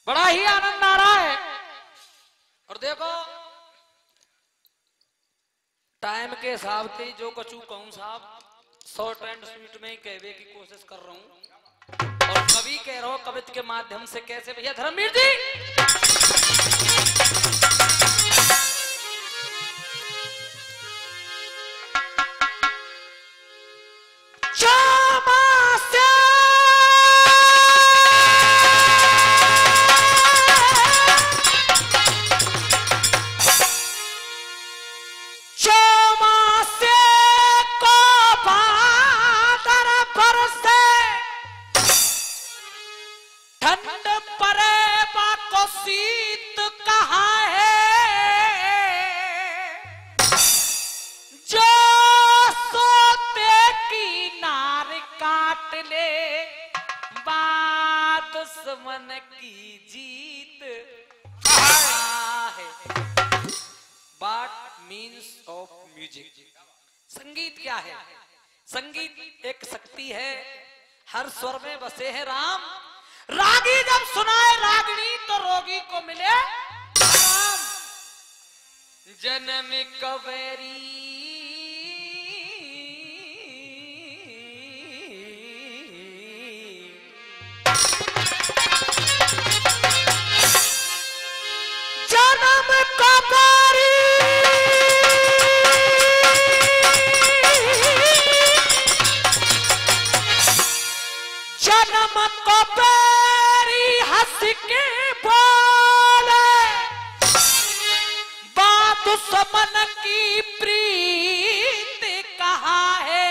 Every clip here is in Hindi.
बड़ा ही आनंद आ रहा है। और देखो टाइम के हिसाब से जो कचू कहूं साहब, शॉर्ट एंड स्वीट में ही कहने की कोशिश कर रहा हूं। और कवि कह रहा हूं कविता के माध्यम से कैसे भैया धर्मवीर जी। दुश्मन की जीत है। What means of music? संगीत क्या है? संगीत एक शक्ति है, हर स्वर में बसे है राम। रागी जब सुनाए रागिनी तो रोगी को मिले आराम। जन्म कवेरी दुश्मन की प्रीत कहा है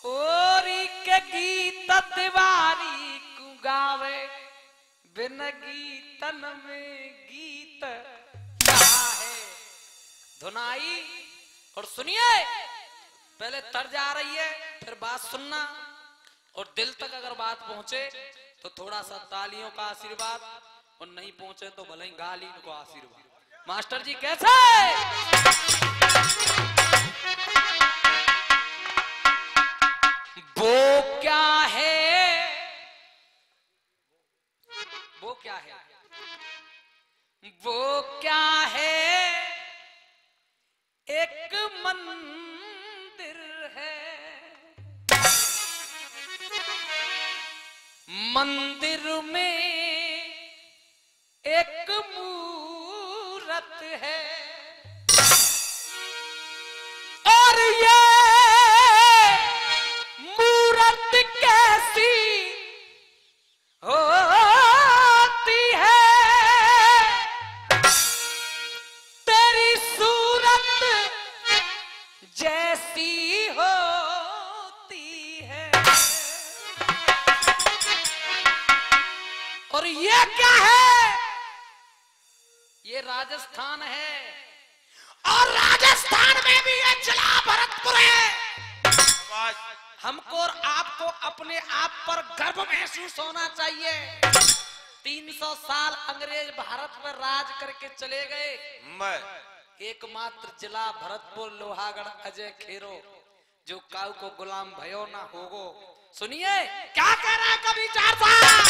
और के गीत दीवारी को गावे बिन गीतन में गीत कहा है। धुनाई और सुनिए, पहले तर्ज आ रही है फिर बात सुनना, और दिल तक अगर बात पहुंचे तो थोड़ा सा तालियों का आशीर्वाद, और नहीं पहुंचे तो भले ही गाली को आशीर्वाद। मास्टर जी कैसे? वो क्या है, वो क्या है, वो क्या है, एक मंदिर है, मंदिर में एक मूरत है, और ये मूरत कैसी होती है, तेरी सूरत जैसी होती है। और ये क्या है? ये राजस्थान है, और राजस्थान में भी ये जिला भरतपुर है। हमको और आपको अपने आप पर गर्व महसूस होना चाहिए। 300 साल अंग्रेज भारत पर राज करके चले गए, एकमात्र जिला भरतपुर लोहागढ़ अजय खेरो जो काऊ को गुलाम भयो ना होगो। सुनिए क्या कह रहा है कवि चार साहब।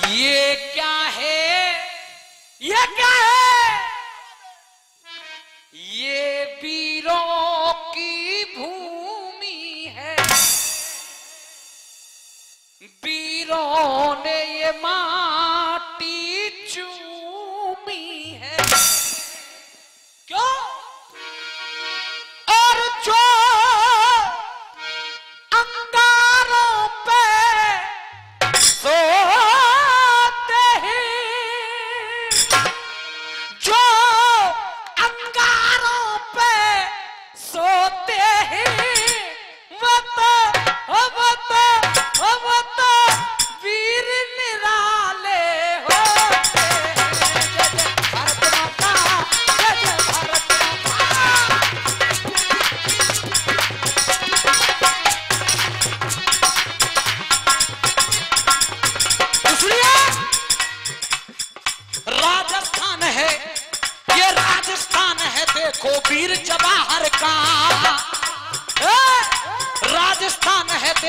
ये क्या है, ये क्या है, ये वीरों की भूमि है, वीरों ने ये माटी चूमी है। क्यों? और जो अंगारों पे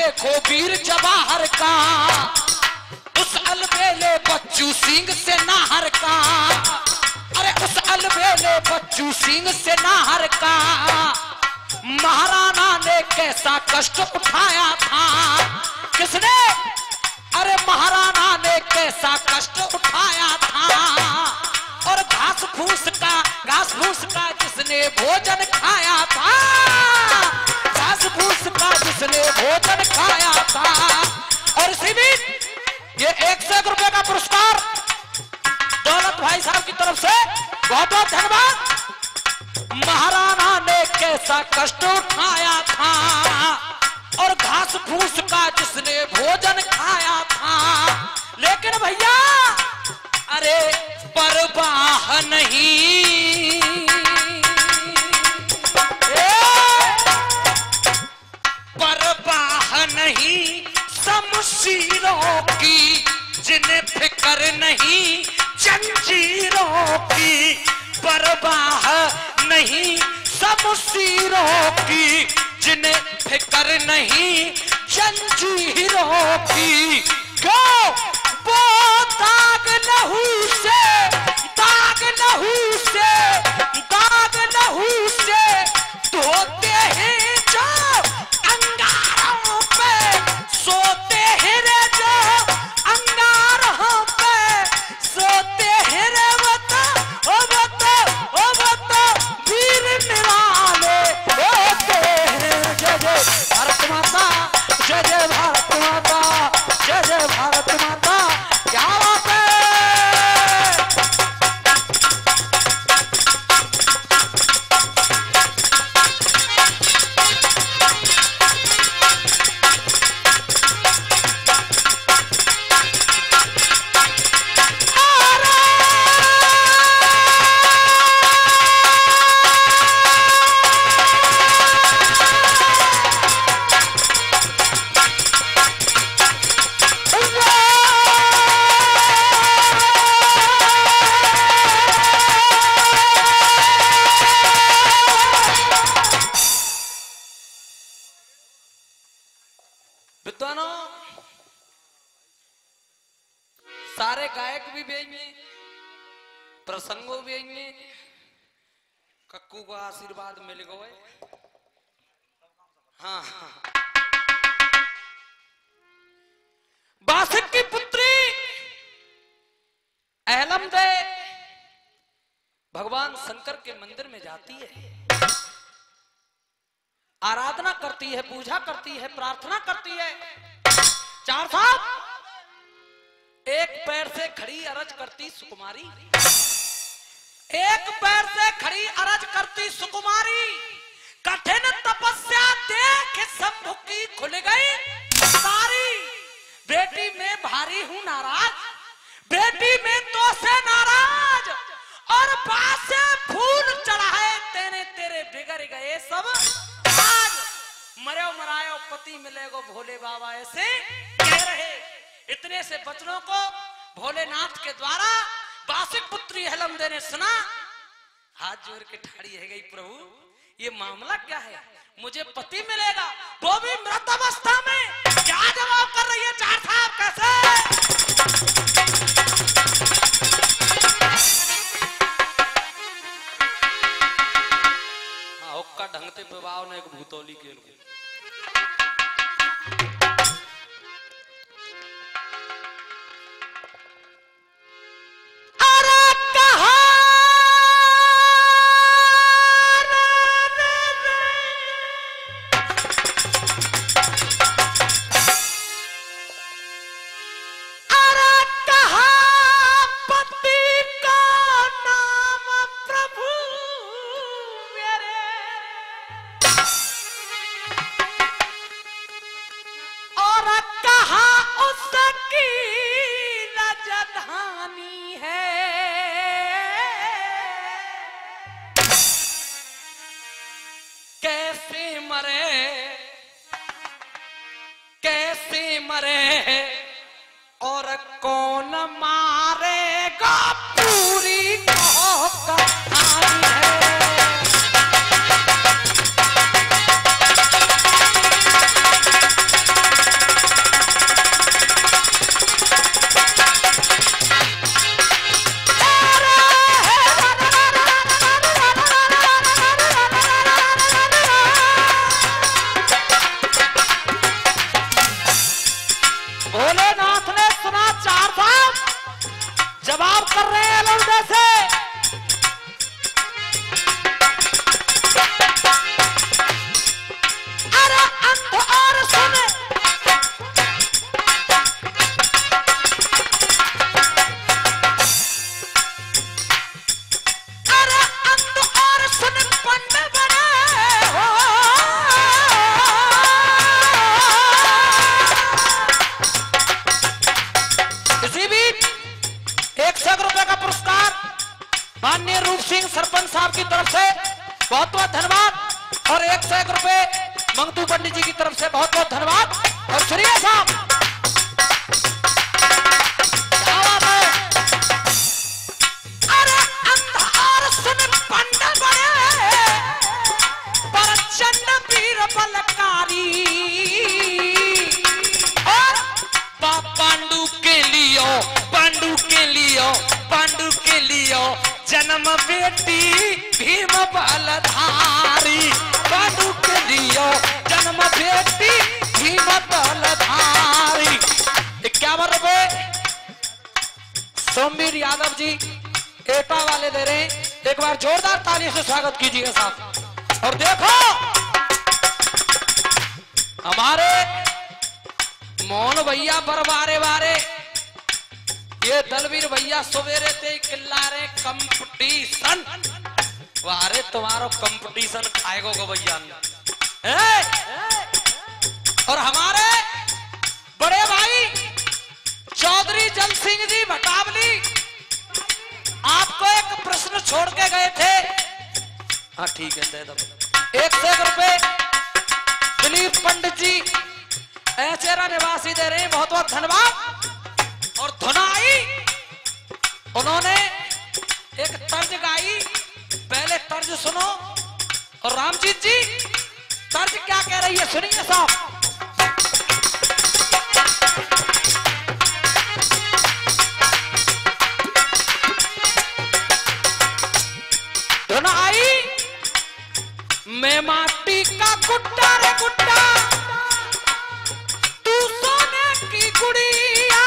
देखो वीर जवाहर का, उस अलबेले बच्चू सिंह से नाहर का, अरे उस अलबेले बच्चू सिंह से नाहर का महाराणा ने कैसा कष्ट उठाया था। किसने? अरे महाराणा ने कैसा कष्ट उठाया था। और घास फूस का जिसने भोजन खाया था, घास फूस का जिसने भोजन खाया था। और इसी बीच ये 101 रुपए का पुरस्कार दौलत भाई साहब की तरफ से बहुत बहुत धन्यवाद। महाराणा ने कैसा कष्ट उठाया था और घास फूस का जिसने भोजन खाया था। लेकिन भैया अरे परवाह नहीं, परवाह नहीं शमशीरों की, जिन्हें फिक्र नहीं जंजीरों की। परवाह नहीं शमशीरों की, जिन्हें फिक्र नहीं जंजीरों की। क्यों? वो दाग लहू से, दाग लहू से, दाग लहू से धोते हैं जो अंगारों पे, सोते हैं रे जो अंगारों पे, सोते हैं रे बता, ओ बता, ओ बता वीर निराले होते हैं। जय जय भारत माता, जय जय भारत माता, जय जय भारत माता। क्या बात है? विद्वानों, सारे गायक भी बेंगे, प्रसंगों भी बेंगे, कक्कू को आशीर्वाद मिल गए। हाँ बासिक की पुत्री अहलमदे भगवान शंकर के मंदिर में जाती है, आराधना करती है, पूजा करती है, प्रार्थना करती है। चार साहब, एक पैर से खड़ी अरज करती सुकुमारी, एक पैर से खड़ी अरज करती सुकुमारी। कठिन तपस्या देख शंभु की खुल गई सारी। बेटी में भारी हूं नाराज, बेटी में तो से नाराज, और बासे फूल चढ़ाए तेने तेरे बिगड़ गए सब। मरो मरायो पति मिलेगो भोले बाबा ऐसे कह रहे। इतने से वचनों को भोलेनाथ के द्वारा बासिक पुत्री अहलमदे ने सुना। हाथ जोड़ के ठाड़ी है गई, प्रभु ये मामला क्या है? मुझे पति मिलेगा, वो भी मृत अवस्था में। क्या जवाब कर रही है चार साहब? कैसे? हाँ हुक्का ढंगते प्रभाव ने एक भूतौली के लिए मरे और कौन मारेगा पूरी कहानी है। भोलेनाथ ने सुना चार धाम, जवाब कर रहे हैं लौंडे से। अरे अंध और सुन, अरे अंध और सुन पंड बने हो। किसी भी 100 रुपए का पुरस्कार माननीय रूप सिंह सरपंच साहब की तरफ से बहुत बहुत धन्यवाद, और 101 रुपए मंगतू पंडित जी की तरफ से बहुत बहुत धन्यवाद। और सुनिए साहब, क्या बात है। अरे अंधार सुन पंड बने पर चंड वीर बलकारी, और पांडु के लियो, पांडु के लियो, पांडु के लियो जन्म बेटी भीम बलधारी, पांडु के लियो जन्म बेटी भीम बलधारी। 51 रुपए सोमवीर यादव जी एटा वाले दे रहे हैं, एक बार जोरदार ताली से स्वागत कीजिए साहब। और देखो हमारे मोहन भैया बरबारे बारे, ये दलवीर भैया सवेरे ते किल्लारे कंपटीशन, वारे तुम्हारो कंपटीशन खाएगो गो भैया। और हमारे बड़े भाई चौधरी जल सिंह जी भटावली आपको एक प्रश्न छोड़ के गए थे। हाँ ठीक है, दे दो 101 रुपए। दिलीप पंडित जी ऐचेरा निवासी दे रहे हैं, बहुत बहुत धन्यवाद। और धुनाई उन्होंने एक तर्ज गाई, पहले तर्ज सुनो। और रामजीत जी तर्ज क्या कह रही है सुनिए साहब। धुनाई मैं माटी का गुड्डा रे गुड्डा, तू सोने की गुड़िया,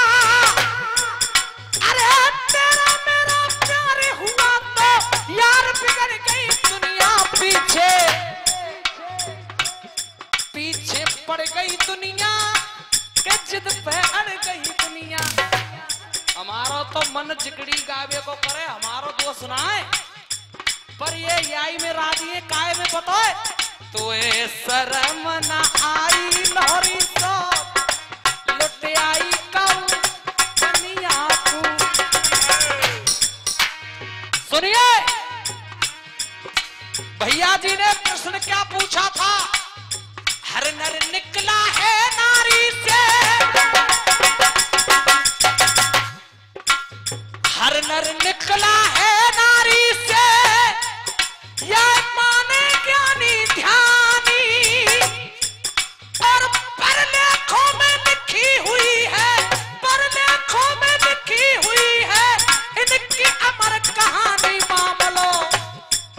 अरे तेरा मेरा प्यार हुआ तो यार बिगड़ गई दुनिया, पीछे पीछे पड़ गई दुनिया के जिद पे अड़ गई दुनिया। हमारो तो मन जिगड़ी गावे को करे, हमारो दोस्त ना है, पर ये याई में राजी काय में बताए तो ए शर्म ना आई लोरी तो लुट आई कल कनिया तू। सुनिए भैया जी ने प्रश्न क्या पूछा था। हर नर निकला है नारी से, हर नर निकला है नारी से, यह माने ज्ञानी ध्यानी, और पर लेखों में लिखी हुई है, पर लेखों में लिखी हुई है इनकी अमर कहानी। मामलो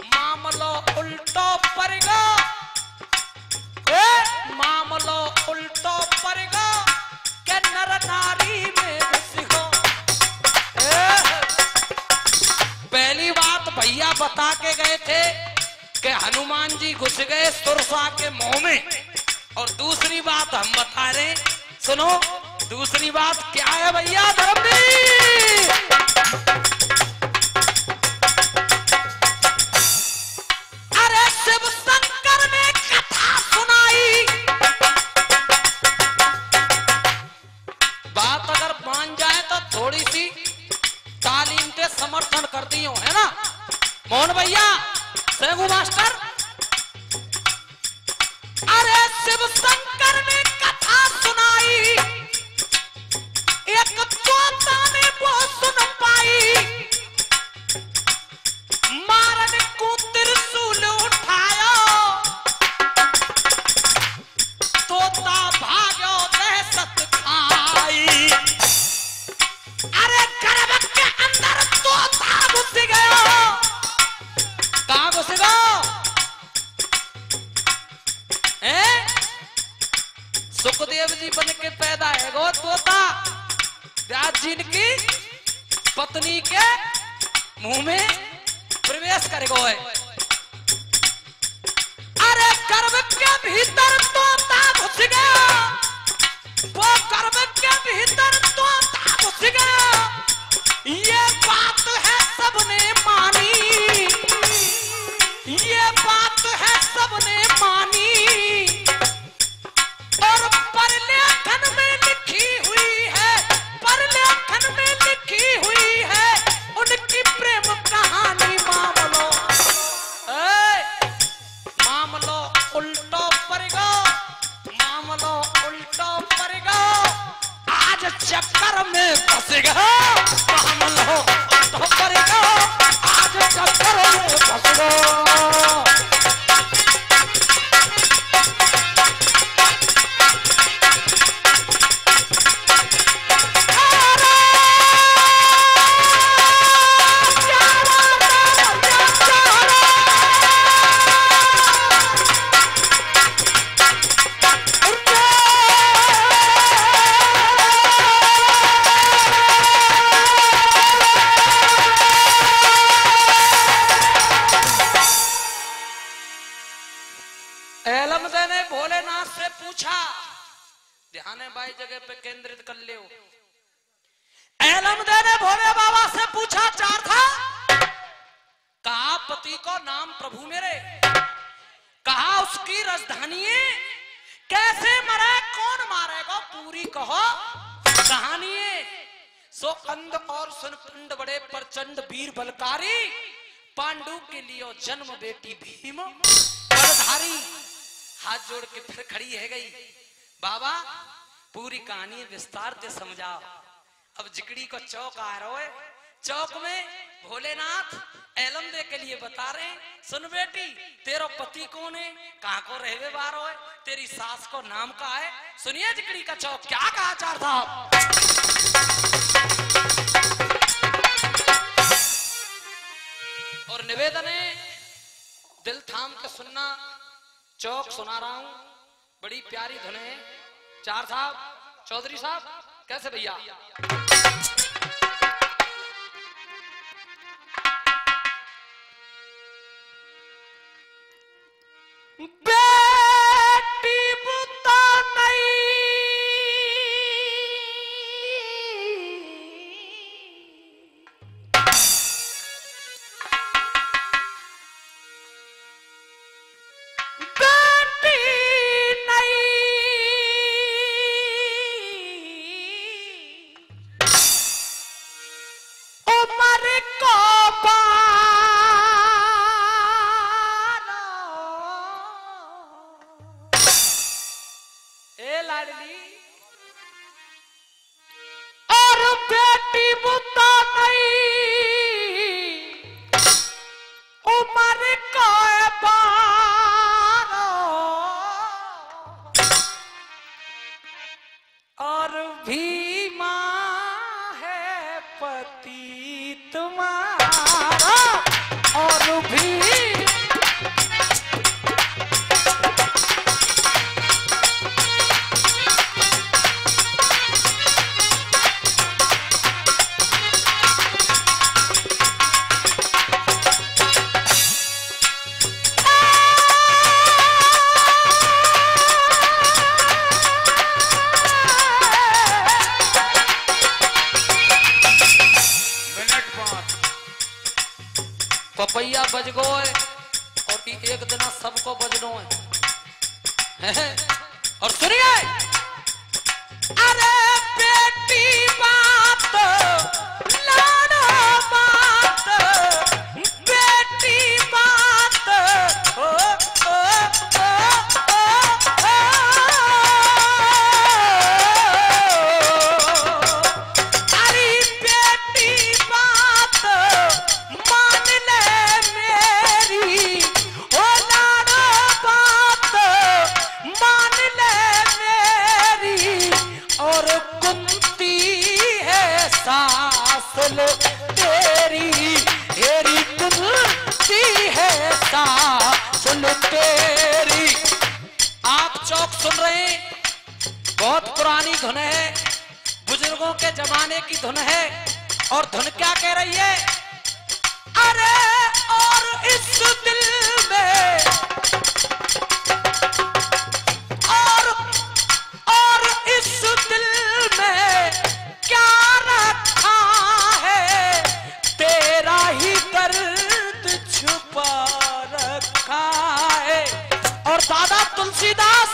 मामलो उल्टो पड़ेगा, मामलो उल्टो पड़ेगा के नर नारी में घुसो। पहली बात भैया बता के गए थे कि हनुमान जी घुस गए सुरसा के मुंह में, और दूसरी बात हम बता रहे, सुनो दूसरी बात क्या है भैया धर्मवीर। अरे शिव शंकर ने कथा सुनाई, बात अगर मान जाए तो थोड़ी सी तालीम के समर्थन कर दी हो, है ना मोहन भैया सेगू मास्टर। अरे शिव शंकर ने कथा सुनाई, एक तोता ने वो सुन पाई, मारन को त्रिशूल उठाया, तोता भाग्यो दहशत खाई। अरे गर्भ के अंदर तोता घुस गया, कहां घुस गया? जिनकी पत्नी के मुंह में प्रवेश करेगा। अरे गर्भ के भीतर तोता घुस गया, वो गर्भ के भीतर तोता घुस गया। ये बात है सबने मानी, ये बात है सबने मानी, और परलेखन में लिखी हुई है, परलेखन में लिखी हुई है उनकी प्रेम कहानी। मामलो उल्टो पड़ेगा, मामलो उल्टो पड़ेगा, आज चक्कर में फंसेगा। मामलो उल्टो पड़ेगा, आज चक्कर में फंसेगा। ध्यान भाई जगह पे केंद्रित कर ले। एलमदे ने भोले बाबा से पूछा चार था, कहा पति को नाम प्रभु मेरे, कहा उसकी राजधानी कैसे मरे कौन मारेगा पूरी कहो कहानी। सो कंद और सुनपिंड बड़े प्रचंड वीर बलकारी, पांडु के लिए जन्म बेटी भीम बलधारी। हाथ जोड़ के फिर खड़ी है गई, बाबा पूरी कहानी विस्तार से समझाओ। अब जिकड़ी को चौक आ रहा है, चौक में भोलेनाथ एलमदे के लिए बता रहे, सुन बेटी तेरा पति कौन है, कहाँ को रहवे बारो है, तेरी सास को नाम का है। सुनिए जिकड़ी का चौक क्या कहा चार साहब। और निवेदन है दिल थाम के सुनना, चौक सुना रहा हूं, बड़ी प्यारी धुन है। चार साहब चौधरी साहब कैसे भैया। बेटी बुता नहीं, पपैया बज गो है और एक दिन सबको बजनो है। और सुनिए, अरे बेटी बात लाडो बात, बेटी बात ओ ओ ओ ओ अरे बेटी बात मान ले मेरी, ओ लाडो बात मान ले मेरी। और कुंती है सास तेरी, तेरी कुंती है सास तेरी। आप चौक सुन रहे हैं, बहुत पुरानी धुन है, बुजुर्गों के जमाने की धुन है। और धुन क्या कह रही है? अरे और इस दिल में और इस दिल में क्या रखा है, तेरा ही दर्द छुपा रखा है। और दादा तुलसीदास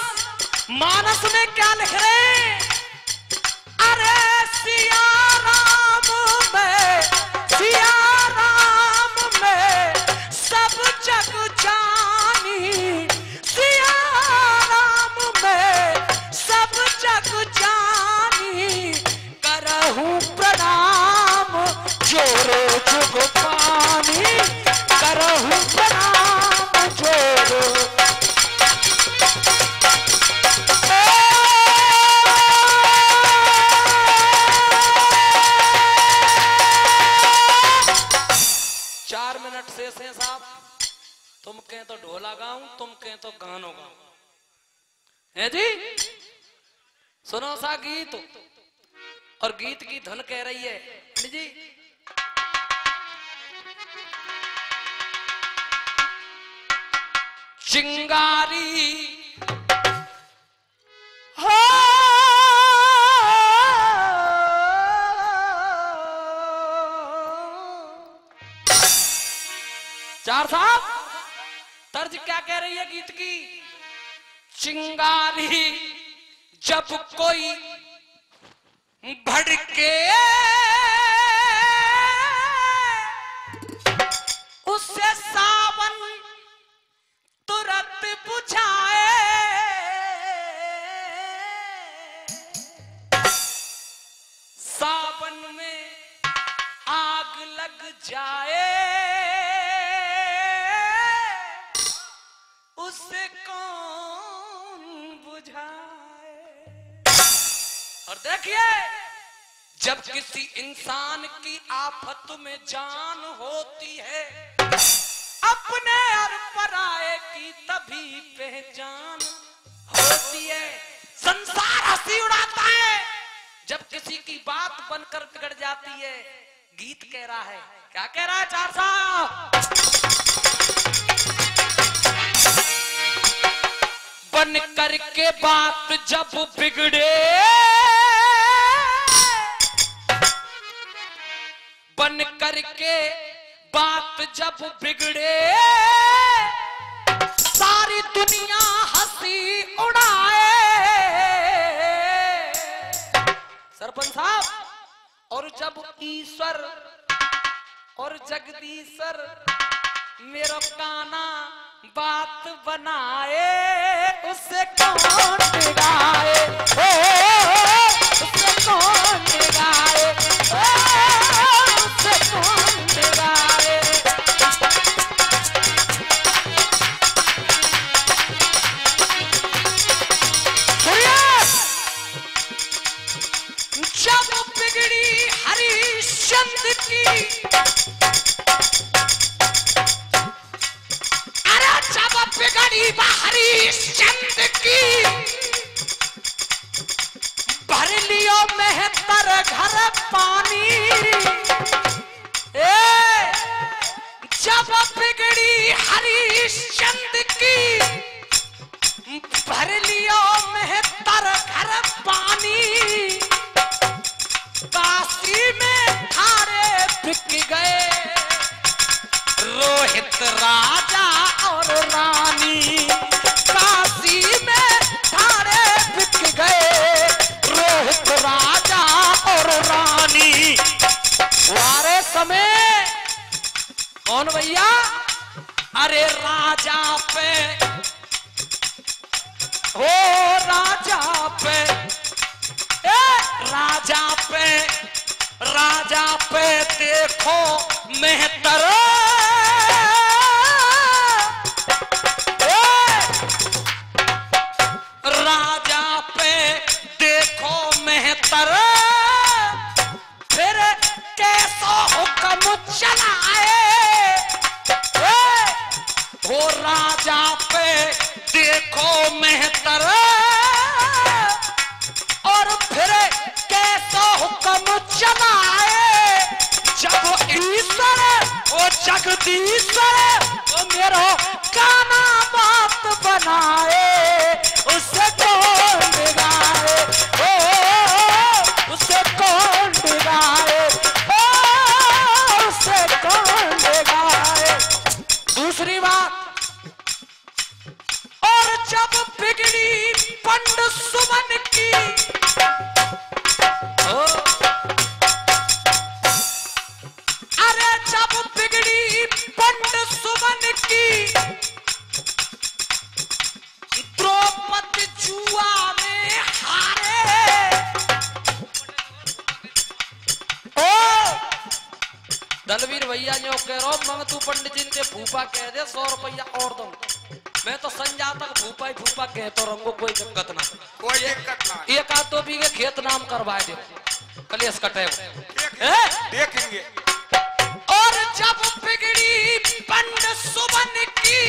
मानस में क्या लिख रहे हैं? अरे सिया राम में सब जग जानी, सिया राम में सब जग जानी, करहूं प्रणाम जोरो जुग पानी, करहूं प्रणाम जोरो। 4 मिनट से साहब, तुम कहें तो ढोला गाऊं, तुम कहें तो गानों गाऊं, है जी? सुनो सा गीत, और गीत की धुन कह रही है जी, चिंगारी हो चार साहब, तर्ज क्या कह रही है गीत की? चिंगारी जब कोई भड़के उससे सावन तुरंत बुझाए, सावन में आग लग जाए उससे कौन बुझाए। और देखिए, जब किसी इंसान की आफत में जान होती है, अपने और पराये की तभी पहचान होती है। संसार हंसी उड़ाता है जब किसी की बात बनकर बिगड़ जाती है। गीत कह रहा है, क्या कह रहा है चार साहब? बन करके बात जब बिगड़े, बन करके बात जब बिगड़े, सारी दुनिया हंसी उड़ाए। सरपंच साहब, और जब ईश्वर और जगदीश्वर मेरा काना बात बनाए, उससे कौन बिगाए, उससे कौन बिगाए, उससे कौन बिगाए। जब बिगड़ी हरिश्चंद्र की, बिगड़ी हरिश्चंद्र की, भर लियो मेहतर घर पानी। जब बिगड़ी हरिश्चंद्र की, भर लियो मेहतर घर पानी। काशी में थारे बिक गए रोहित राजा और रानी, काशी में थारे बिक गए रोहित राजा और रानी। वारे समय कौन भैया? अरे राजा पे, हो राजा पे, राजा पे, राजा पे देखो मेहतर, राजा पे देखो मेहतर, फिर कैसो हुक्म चलाए। हो राजा पे देखो मेहतर, और फिर कैसो हुक्म जगदीश्वर ओ मेरो काना बात बनाए, उससे कौन बिगाड़े, ओ उससे कौन बिगाड़े, ओ उससे कौन बिगाड़े। दूसरी बात, और जब बिगड़ी पंड सुमन की, अरे जब बिगड़ी पंड सुमन की, द्रौपदी जुआ में हारे। ओ दलवीर भैया जो कह रहा हूं, मंग तू पंडित जी के फूफा कह दे 100 रुपया और दो, मैं तो संजा तक फूफा ही फूफा कह तो रंगो, कोई दिक्कत ना, कोई दिक्कत ना। एक आध दो बीघे खेत नाम करवा दे, कलेश कटे देखेंगे। और जब बिगड़ी पंड सुमन की,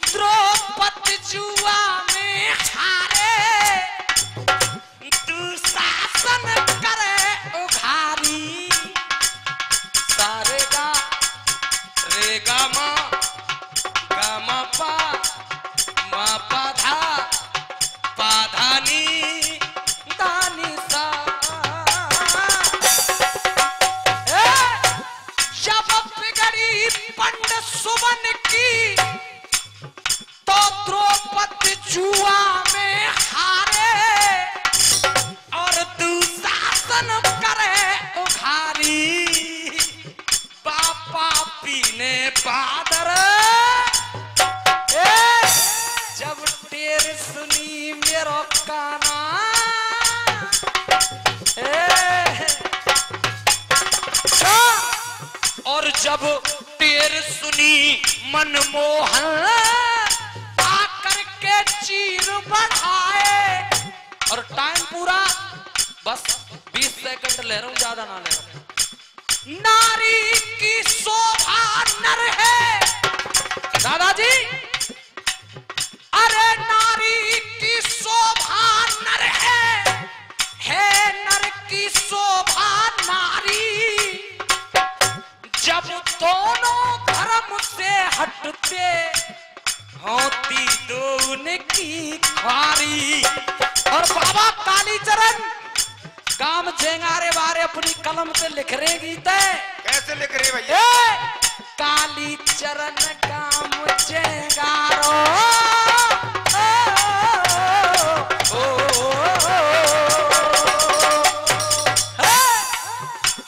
द्रौपदी जुआ में हारे, दुशासन करे उघारी। सारे गा रे गा मा पा मा पा धा नी दानी सा। जब बिगड़ी पंड सुमन की, तो द्रौपदी जुआ में हारे, और दुशासन करे उघारी। बापा पीने पादर, जब टेर सुनी मेरो काना, और जब टेर सुनी मनमोहन, आकर के चीर बढ़ाए। और टाइम पूरा, बस 20 सेकंड ले रहा हूं, ज्यादा ना ले रहा हूं। नारी की शोभा नर है दादाजी, अरे नारी की शोभा नर है नर की शोभा नारी। जब दोनों धर्म से हटते होती तो उनकी ख्वारी। और बाबा कालीचरण काम झेंगारे बारे अपनी कलम से लिख रहे गीते। कैसे लिख रहे भैया? कालीचरण काम झेंगारो,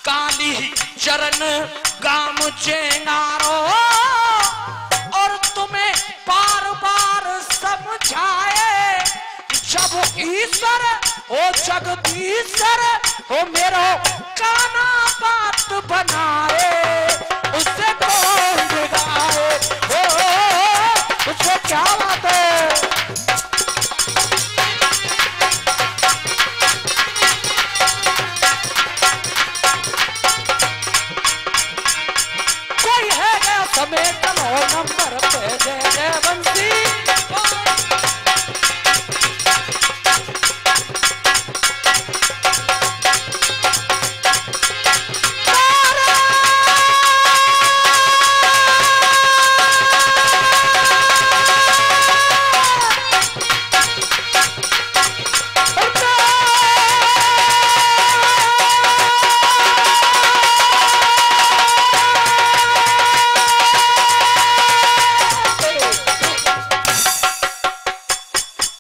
कालीचरण काम झेंगारो, और तुम्हें बार बार समझाए। जब ईश्वर ओ जगदीश्वर ओ मेरो काना बात बनाए, उससे कौन बिगाड़े, उससे क्या